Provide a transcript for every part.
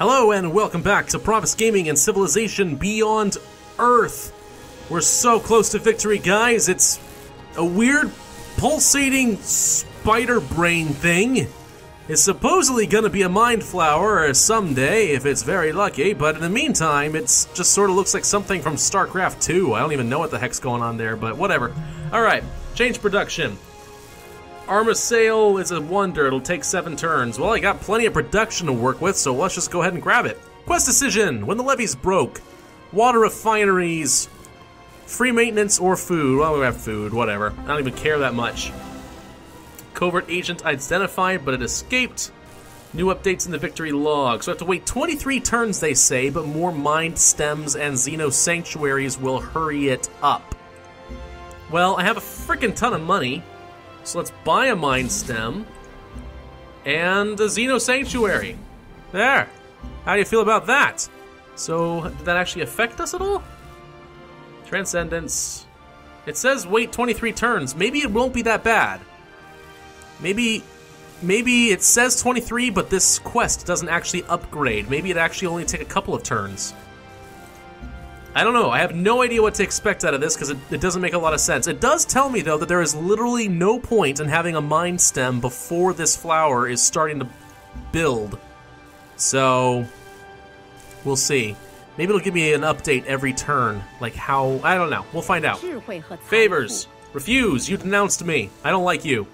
Hello and welcome back to Pravus Gaming and Civilization Beyond Earth. We're so close to victory, guys. It's a weird pulsating spider brain thing. It's supposedly gonna be a mind flower someday if it's very lucky, but in the meantime, it's just sort of looks like something from StarCraft 2. I don't even know what the heck's going on there, but whatever. Alright, change production. Armor sale is a wonder, it'll take 7 turns. Well, I got plenty of production to work with, so let's just go ahead and grab it. Quest decision, when the levees broke. Water refineries. Free maintenance or food. Well, we have food, whatever. I don't even care that much. Covert agent identified, but it escaped. New updates in the victory log. So I have to wait 23 turns, they say, but more mind stems and Xeno sanctuaries will hurry it up. Well, I have a freaking ton of money. So let's buy a Mind Stem and a Xeno Sanctuary. There. How do you feel about that? So, did that actually affect us at all? Transcendence. It says wait 23 turns. Maybe it won't be that bad. Maybe it says 23, but this quest doesn't actually upgrade. Maybe it actually only take a couple of turns. I don't know. I have no idea what to expect out of this because it doesn't make a lot of sense. It does tell me, though, that there is literally no point in having a Mind Stem before this flower is starting to build. So, we'll see. Maybe it'll give me an update every turn. Like how... I don't know. We'll find out. Favors. Refuse. You denounced me. I don't like you.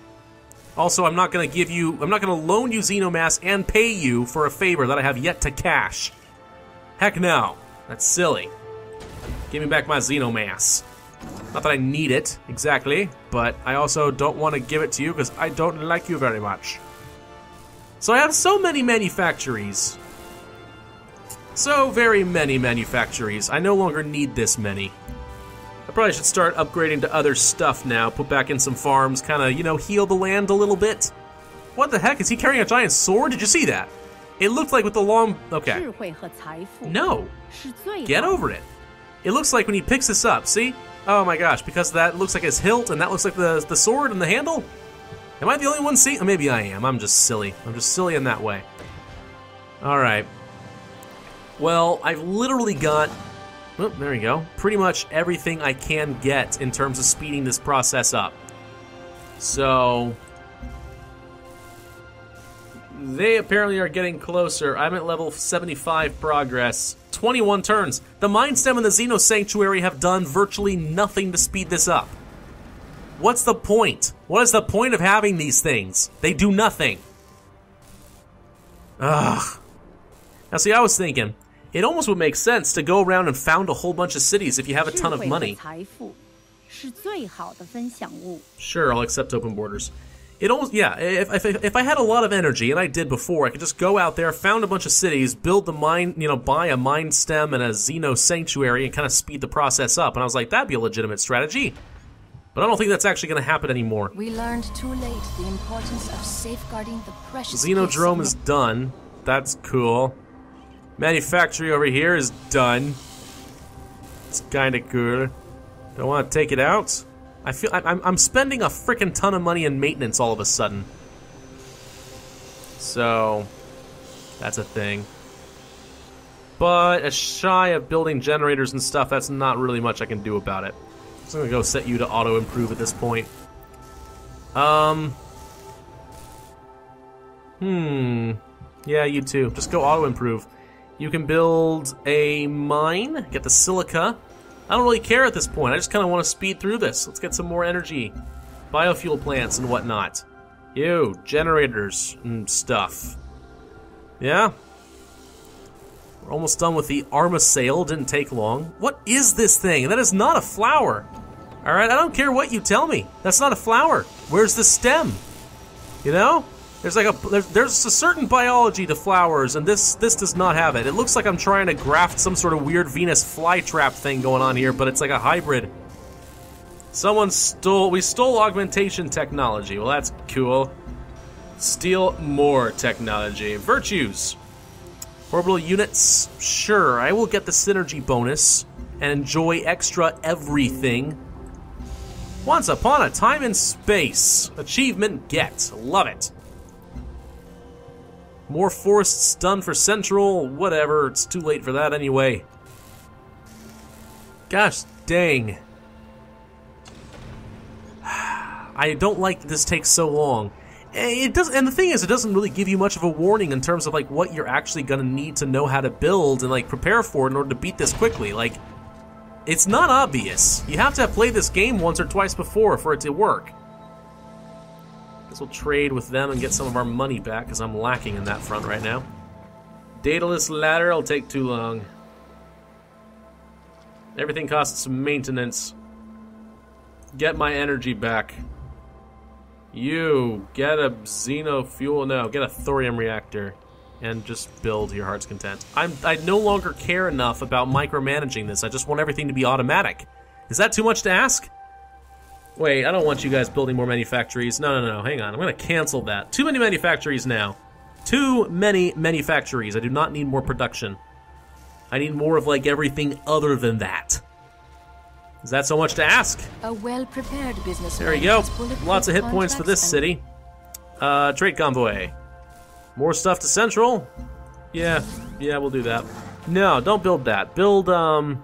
Also, I'm not going to loan you Xenomass and pay you for a favor that I have yet to cash. Heck no. That's silly. Give me back my Xenomass. Not that I need it, exactly, but I also don't want to give it to you because I don't like you very much. So I have so many manufactories. So very many manufactories. I no longer need this many. I probably should start upgrading to other stuff now. Put back in some farms, kind of, you know, heal the land a little bit. What the heck? Is he carrying a giant sword? Did you see that? It looked like with the long... Okay. No. Get over it. It looks like when he picks this up, see? Oh my gosh, because that looks like his hilt and that looks like the sword and the handle? Am I the only one seeing? Maybe I am. I'm just silly. I'm just silly in that way. Alright. Well, I've literally got... Oh, there we go. Pretty much everything I can get in terms of speeding this process up. So... they apparently are getting closer. I'm at level 75 progress. 21 turns. The Mind Stem and the Xeno Sanctuary have done virtually nothing to speed this up. What's the point? What is the point of having these things? They do nothing. Ugh. Now see, I was thinking, it almost would make sense to go around and found a whole bunch of cities if you have a ton of money. Sure, I'll accept open borders. It almost, yeah, if I had a lot of energy, and I did before, I could just go out there, found a bunch of cities, build the mind, you know, buy a Mind Stem and a Xeno Sanctuary and kind of speed the process up. And I was like, that'd be a legitimate strategy. But I don't think that's actually going to happen anymore. We learned too late the importance of safeguarding the precious... Xenodrome is done. That's cool. Manufactory over here is done. It's kind of cool. Do I want to take it out? I feel I'm spending a frickin' ton of money in maintenance all of a sudden. So, that's a thing. But as shy of building generators and stuff, that's not really much I can do about it. So I'm gonna go set you to auto-improve at this point. Yeah, you too. Just go auto-improve. You can build a mine, get the silica. I don't really care at this point. I just kind of want to speed through this. Let's get some more energy. Biofuel plants and whatnot. Ew, generators and stuff. Yeah? We're almost done with the Arma sale. Didn't take long. What is this thing? That is not a flower. Alright, I don't care what you tell me. That's not a flower. Where's the stem? You know? There's a certain biology to flowers, and this does not have it. It looks like I'm trying to graft some sort of weird Venus flytrap thing going on here, but it's like a hybrid. We stole augmentation technology. Well, that's cool. Steal more technology. Virtues. Orbital units. Sure, I will get the synergy bonus and enjoy extra everything. Once upon a time in space. Achievement get. Love it. More forests done for Central. Whatever, it's too late for that anyway. Gosh dang. I don't like that this takes so long. It does, and the thing is, it doesn't really give you much of a warning in terms of like what you're actually gonna need to know how to build and like prepare for in order to beat this quickly. Like, it's not obvious. You have to have played this game once or twice before for it to work. Guess we'll trade with them and get some of our money back because I'm lacking in that front right now. Daedalus ladder, I'll take too long. Everything costs some maintenance. Get my energy back. You, get a xenofuel, no, get a thorium reactor. And just build to your heart's content. I no longer care enough about micromanaging this. I just want everything to be automatic. Is that too much to ask? Wait, I don't want you guys building more manufactories. No, hang on. I'm gonna cancel that. Too many manufactories now. Too many manufactories. I do not need more production. I need more of like everything other than that. Is that so much to ask? A well-prepared business. There you go. Lots of hit points for this city. Trade convoy. More stuff to Central? Yeah, we'll do that. No, don't build that. Build, I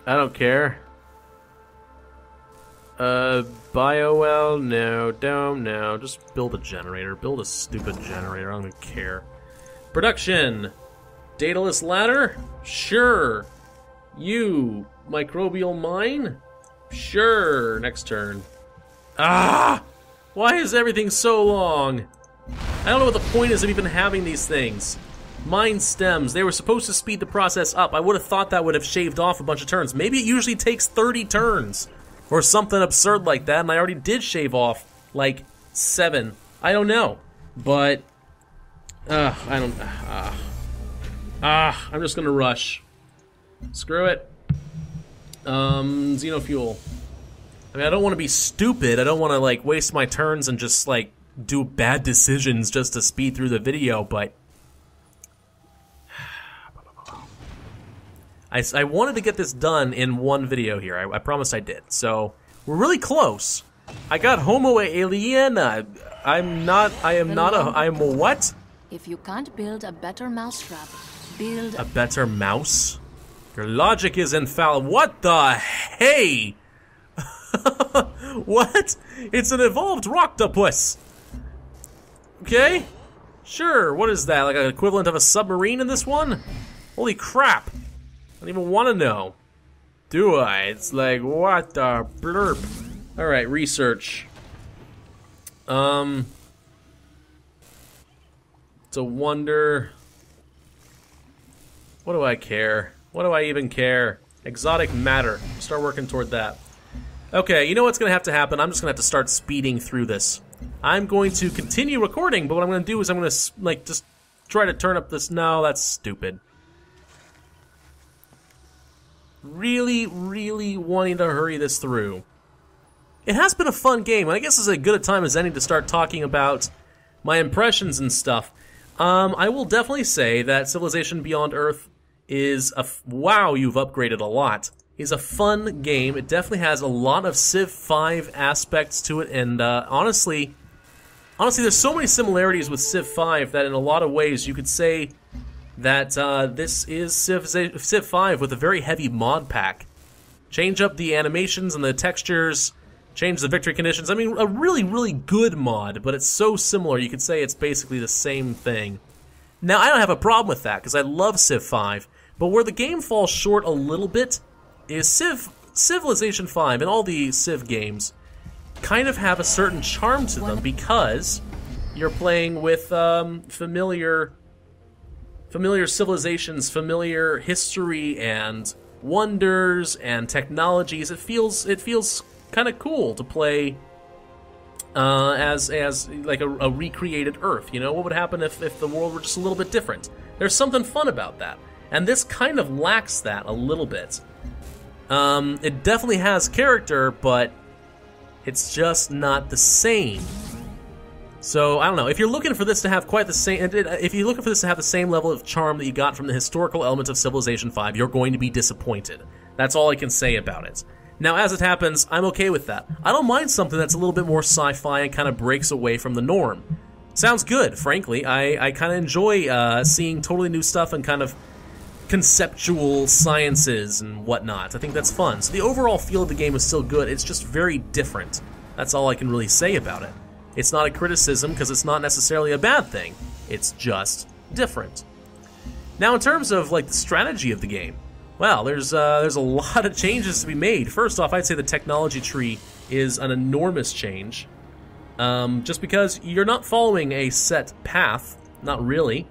don't care. Biowell? No, don't, no. Just build a generator. Build a stupid generator. I don't care. Production. Daedalus ladder? Sure. You. Microbial mine? Sure. Next turn. Ah! Why is everything so long? I don't know what the point is of even having these things. Mine stems, they were supposed to speed the process up. I would have thought that would have shaved off a bunch of turns. Maybe it usually takes 30 turns. Or something absurd like that, and I already did shave off, like, 7. I don't know. But, I'm just gonna rush. Screw it. Xenofuel. I mean, I don't want to be stupid. I don't want to, like, waste my turns and just, like, do bad decisions just to speed through the video, but... I wanted to get this done in one video here. I promised I did. So, we're really close. I got Homo alien. I am a what? If you can't build a better mousetrap, build a better mouse? Your logic is infallible. What the hey? What? It's an evolved rocktopus. Okay? Sure, what is that? Like an equivalent of a submarine in this one? Holy crap. I don't even want to know. Do I? It's like, what the blurb? Alright, research. It's a wonder. What do I care? What do I even care? Exotic matter. Start working toward that. Okay, you know what's going to have to happen? I'm just going to have to start speeding through this. I'm going to continue recording, but what I'm going to do is I'm going to, like, just try to turn up this... No, that's stupid. Really, really wanting to hurry this through. It has been a fun game, and I guess it's as good a time as any to start talking about my impressions and stuff. I will definitely say that Civilization Beyond Earth is a... Wow, you've upgraded a lot. Is a fun game. It definitely has a lot of Civ 5 aspects to it, and honestly, there's so many similarities with Civ 5 that in a lot of ways you could say that this is Civ 5 with a very heavy mod pack. Change up the animations and the textures, change the victory conditions. I mean, a really, really good mod, but it's so similar you could say it's basically the same thing. Now, I don't have a problem with that, because I love Civ 5, but where the game falls short a little bit is Civilization 5 and all the Civ games kind of have a certain charm to them because you're playing with familiar civilizations, familiar history and wonders and technologies. It feels kind of cool to play as like a recreated Earth. You know, what would happen if the world were just a little bit different? There's something fun about that, and this kind of lacks that a little bit. It definitely has character, but it's just not the same. So, I don't know. If you're looking for this to have quite the same... If you're looking for this to have the same level of charm that you got from the historical elements of Civilization 5, you're going to be disappointed. That's all I can say about it. Now, as it happens, I'm okay with that. I don't mind something that's a little bit more sci-fi and kind of breaks away from the norm. Sounds good, frankly. I kind of enjoy seeing totally new stuff and kind of conceptual sciences and whatnot. I think that's fun. So the overall feel of the game is still good. It's just very different. That's all I can really say about it. It's not a criticism because it's not necessarily a bad thing. It's just different. Now, in terms of like the strategy of the game, well, there's a lot of changes to be made. First off, I'd say the technology tree is an enormous change. Just because you're not following a set path, not really.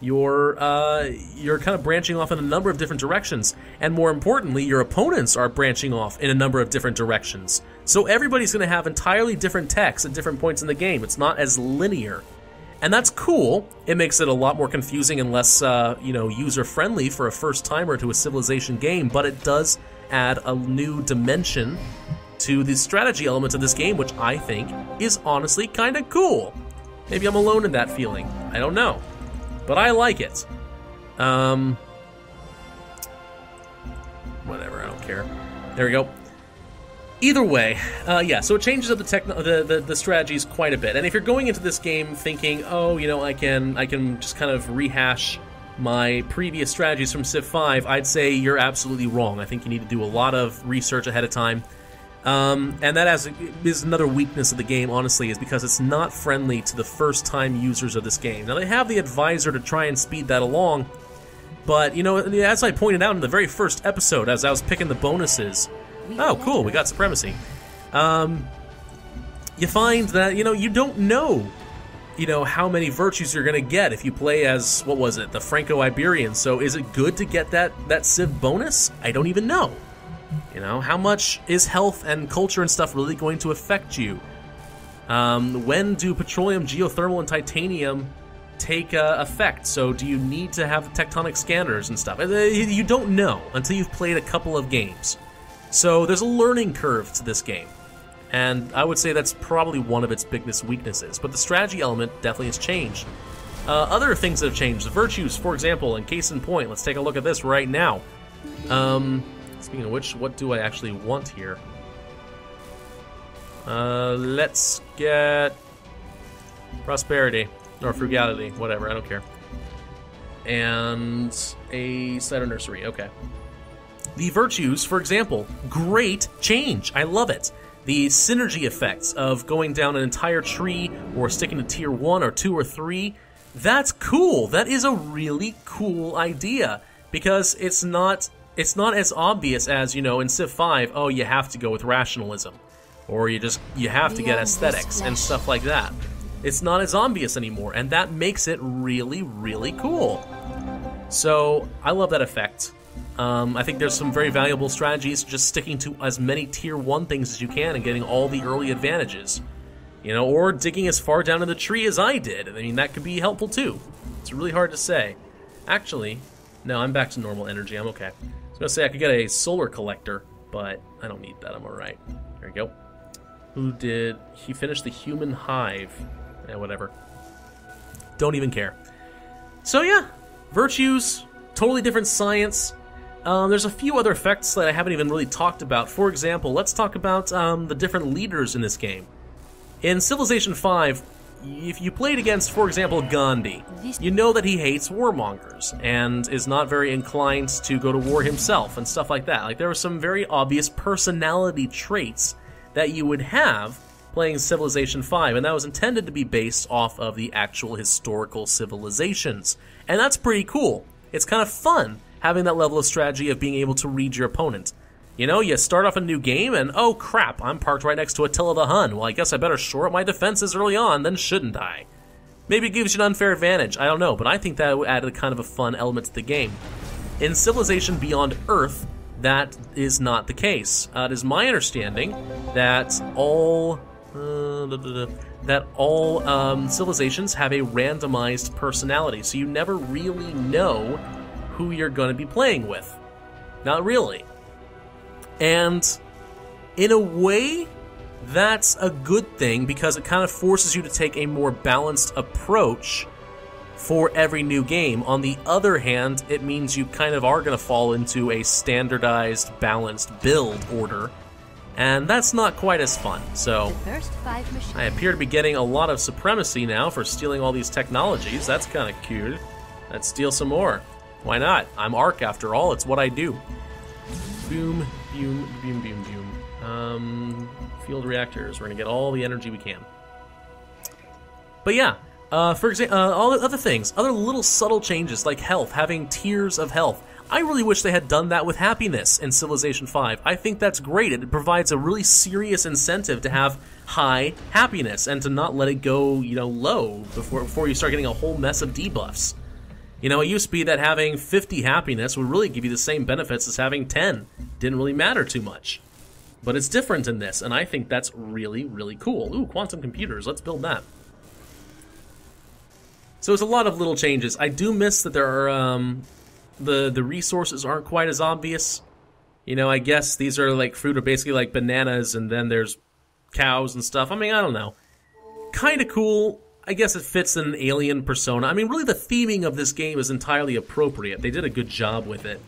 You're kind of branching off in a number of different directions, and more importantly, your opponents are branching off in a number of different directions. So everybody's going to have entirely different techs at different points in the game. It's not as linear. And that's cool. It makes it a lot more confusing and less, user-friendly for a first-timer to a Civilization game, but it does add a new dimension to the strategy element of this game, which I think is honestly kind of cool. Maybe I'm alone in that feeling. I don't know. But I like it. Whatever, I don't care. There we go. Either way, yeah, so it changes up the strategies quite a bit. And if you're going into this game thinking, oh, I can just kind of rehash my previous strategies from Civ 5, I'd say you're absolutely wrong. I think you need to do a lot of research ahead of time. And that is another weakness of the game, honestly, is because it's not friendly to the first-time users of this game. Now, they have the advisor to try and speed that along, but, as I pointed out in the very first episode, as I was picking the bonuses... Oh, cool, we got Supremacy. You find that, you don't know, how many virtues you're going to get if you play as, what was it, the Franco-Iberian. So is it good to get that Civ bonus? I don't even know. How much is health and culture and stuff really going to affect you? When do petroleum, geothermal, and titanium take effect? So do you need to have tectonic scanners and stuff? You don't know until you've played a couple of games. So there's a learning curve to this game, and I would say that's probably one of its biggest weaknesses. But the strategy element definitely has changed. Other things that have changed, the virtues, for example, and case in point, let's take a look at this right now. Speaking of which, what do I actually want here? Let's get prosperity, or frugality, whatever, I don't care. And a cider nursery, okay. The virtues, for example, great change. I love it. The synergy effects of going down an entire tree or sticking to tier 1 or 2 or 3, that's cool. That is a really cool idea because it's not as obvious as, in Civ 5, oh, you have to go with rationalism or you have to get aesthetics and stuff like that. It's not as obvious anymore, and that makes it really, really cool. So, I love that effect. I think there's some very valuable strategies just sticking to as many tier 1 things as you can and getting all the early advantages. Or digging as far down in the tree as I did. I mean, that could be helpful too. It's really hard to say. Actually, no, I'm back to normal energy. I'm okay. I was going to say I could get a solar collector, but I don't need that. I'm alright. There we go. He finished the human hive. Whatever. Don't even care. So yeah, virtues, totally different science. There's a few other effects that I haven't even really talked about. For example, let's talk about the different leaders in this game. In Civilization 5, if you played against, for example, Gandhi, you know that he hates warmongers and is not very inclined to go to war himself and stuff like that. Like, there were some very obvious personality traits that you would have playing Civilization 5, and that was intended to be based off of the actual historical civilizations. And that's pretty cool. It's kind of fun having that level of strategy of being able to read your opponent. You start off a new game and, oh crap, I'm parked right next to Attila the Hun. Well, I guess I better shore up my defenses early on, then shouldn't I? Maybe it gives you an unfair advantage, I don't know, but I think that added kind of a fun element to the game. In Civilization Beyond Earth, that is not the case. It is my understanding that all civilizations have a randomized personality, so you never really know who you're going to be playing with. Not really. And in a way, that's a good thing because it kind of forces you to take a more balanced approach for every new game. On the other hand, it means you kind of are going to fall into a standardized, balanced build order and that's not quite as fun. So The first 5 machines. I appear to be getting a lot of supremacy now for stealing all these technologies. That's kind of cool. Let's steal some more. Why not? I'm Ark after all. It's what I do. Boom, boom, boom, boom, boom. Field reactors. We're gonna get all the energy we can. But yeah, for example, all the other things, other little subtle changes like health, having tiers of health. I really wish they had done that with happiness in Civilization 5. I think that's great. It provides a really serious incentive to have high happiness and to not let it go, you know, low before you start getting a whole mess of debuffs. You know, it used to be that having 50 happiness would really give you the same benefits as having 10. Didn't really matter too much. But it's different in this, and I think that's really, really cool. Ooh, quantum computers. Let's build that. So it's a lot of little changes. I do miss that there are, the resources aren't quite as obvious. You know, I guess these are like fruit are basically like bananas, and then there's cows and stuff. I mean, I don't know. Kind of cool. I guess it fits an alien persona. I mean, really the theming of this game is entirely appropriate. They did a good job with it.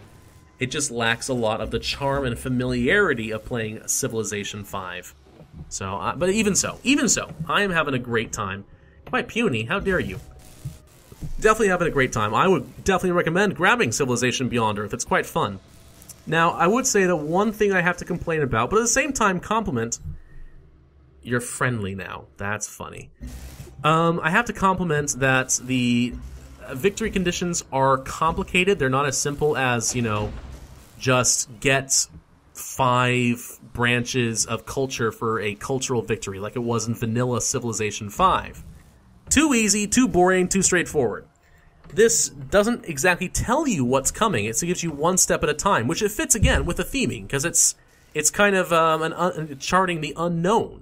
It just lacks a lot of the charm and familiarity of playing Civilization 5. So, but even so, I am having a great time. Quite puny, how dare you? Definitely having a great time. I would definitely recommend grabbing Civilization Beyond Earth. It's quite fun. Now, I would say that one thing I have to complain about, but at the same time compliment, you're friendly now. That's funny. I have to compliment that the victory conditions are complicated. They're not as simple as, you know, just get 5 branches of culture for a cultural victory like it was in vanilla Civilization 5. Too easy, too boring, too straightforward. This doesn't exactly tell you what's coming. It gives you one step at a time, which it fits again with the theming, because it's kind of charting the unknown.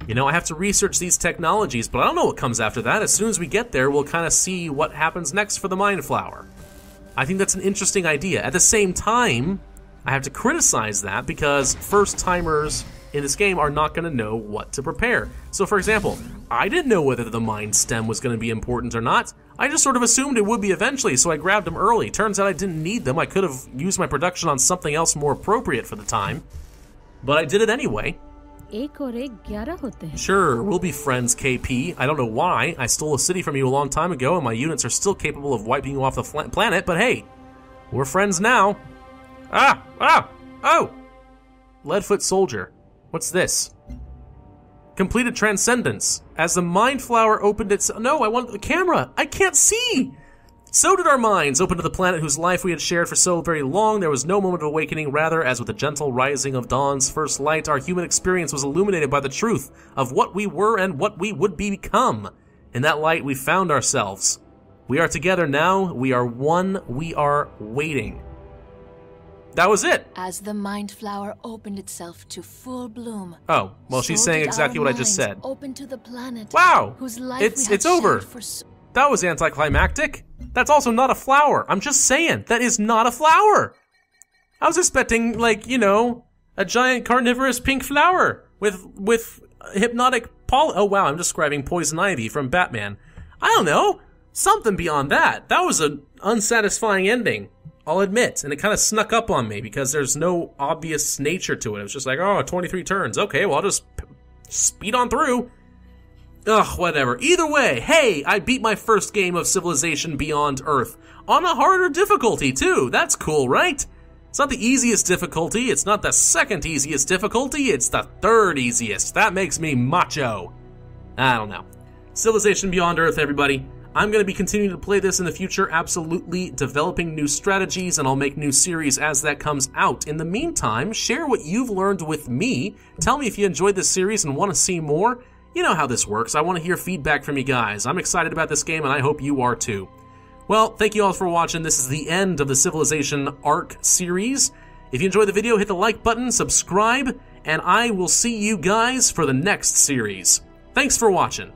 You know, I have to research these technologies, but I don't know what comes after that. As soon as we get there, we'll kind of see what happens next for the Mind Flower. I think that's an interesting idea. At the same time, I have to criticize that because first-timers in this game are not going to know what to prepare. So, for example, I didn't know whether the Mind Stem was going to be important or not. I just sort of assumed it would be eventually, so I grabbed them early. Turns out I didn't need them. I could have used my production on something else more appropriate for the time. But I did it anyway. Sure, we'll be friends, KP. I don't know why. I stole a city from you a long time ago, and my units are still capable of wiping you off the planet, but hey, we're friends now. Oh! Leadfoot Soldier. What's this? Completed Transcendence. As the Mind Flower opened its... No, I want the camera! I can't see! So did our minds open to the planet whose life we had shared for so very long. There was no moment of awakening. Rather, as with the gentle rising of dawn's first light, our human experience was illuminated by the truth of what we were and what we would become. In that light, we found ourselves. We are together now. We are one. We are waiting. That was it. As the Mind Flower opened itself to full bloom. Oh, well, she's saying exactly what I just said. Open to the planet. Wow, whose life it's over. That was anticlimactic. That's also not a flower. I'm just saying, that is not a flower. I was expecting, like, you know, a giant carnivorous pink flower with hypnotic oh wow, I'm describing Poison Ivy from Batman. I don't know, something beyond that. That was an unsatisfying ending, I'll admit, and it kind of snuck up on me because there's no obvious nature to it. It was just like, oh, 23 turns. Okay, well, I'll just speed on through. Ugh, whatever. Either way, hey, I beat my first game of Civilization Beyond Earth. On a harder difficulty, too. That's cool, right? It's not the easiest difficulty, it's not the second easiest difficulty, it's the third easiest. That makes me macho. I don't know. Civilization Beyond Earth, everybody. I'm going to be continuing to play this in the future, absolutely developing new strategies, and I'll make new series as that comes out. In the meantime, share what you've learned with me. Tell me if you enjoyed this series and want to see more. You know how this works. I want to hear feedback from you guys. I'm excited about this game, and I hope you are too. Well, thank you all for watching. This is the end of the Civilization Arc series. If you enjoyed the video, hit the like button, subscribe, and I will see you guys for the next series. Thanks for watching.